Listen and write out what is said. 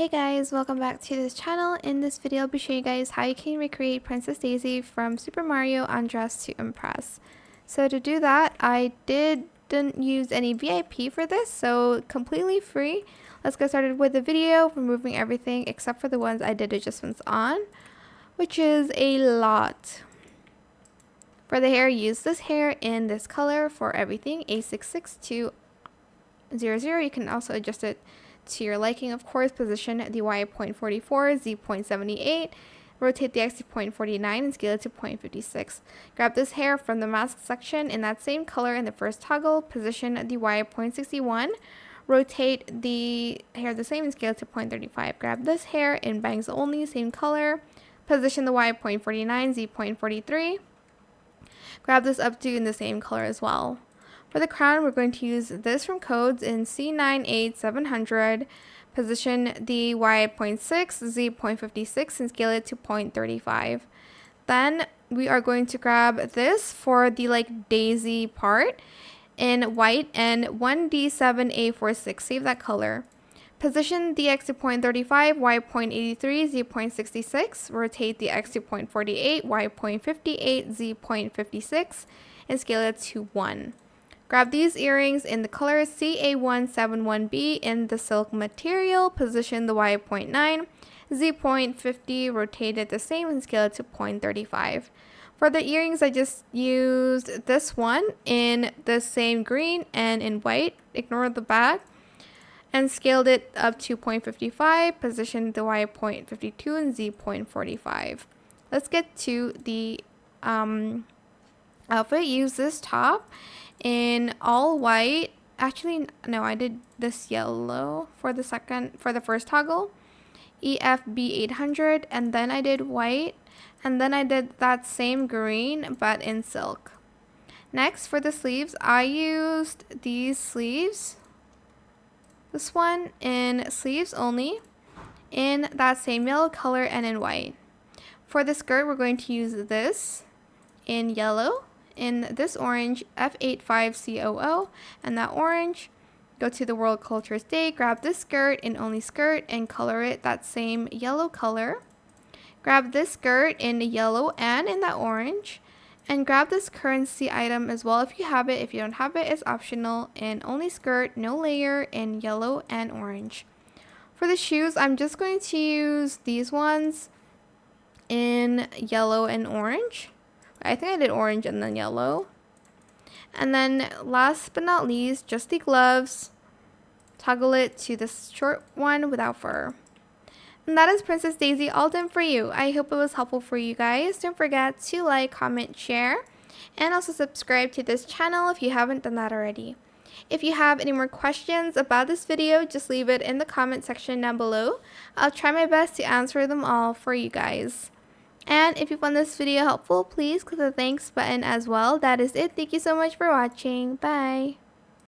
Hey guys, welcome back to this channel. In this video, I'll be showing you guys how you can recreate Princess Daisy from Super Mario Undress to Impress. So to do that, I didn't use any VIP for this, so completely free. Let's get started with the video, removing everything except for the ones I did adjustments on, which is a lot. For the hair, use this hair in this color for everything, A66200. You can also adjust it to your liking, of course. Position the Y at 0.44, Z 0.78, rotate the X to 0.49, and scale it to 0.56. Grab this hair from the mask section in that same color in the first toggle. Position the Y at 0.61, rotate the hair the same and scale it to 0.35. Grab this hair in bangs only, same color. Position the Y at 0.49, Z 0.43. Grab this updo in the same color as well. For the crown, we're going to use this from codes in C98700. Position the Y at 0.6, Z 0.56, and scale it to 0.35. Then we are going to grab this for the daisy part in white and 1D7A46. Save that color. Position the X to 0.35, Y 0.83, Z 0.66. Rotate the X to 0.48, Y 0.58, Z 0.56, and scale it to 1. Grab these earrings in the color CA171B in the silk material. Position the Y at 0.9, Z 0.50, rotate it the same and scale it to 0.35. For the earrings, I just used this one in the same green and in white. Ignore the back. And scaled it up to 0.55. Position the Y at 0.52 and Z 0.45. Let's get to the outfit. Use this top in all white. Actually, no, I did this yellow for the first toggle, EFB800, and then I did white, and then I did that same green but in silk. Next, for the sleeves, I used these sleeves, this one in sleeves only, in that same yellow color and in white. For the skirt, we're going to use this in yellow, in this orange F85COO, and that orange. Go to the World Cultures Day, grab this skirt in only skirt and color it that same yellow color. Grab this skirt in yellow and in that orange, and grab this currency item as well if you have it. If you don't have it, it's optional, in only skirt, no layer, in yellow and orange. For the shoes, I'm just going to use these ones in yellow and orange. I think I did orange and then yellow. And then last but not least, just the gloves. Toggle it to this short one without fur. And that is Princess Daisy all done for you. I hope it was helpful for you guys. Don't forget to like, comment, share, and also subscribe to this channel if you haven't done that already. If you have any more questions about this video, just leave it in the comment section down below. I'll try my best to answer them all for you guys. And if you found this video helpful, please click the thanks button as well. That is it. Thank you so much for watching. Bye.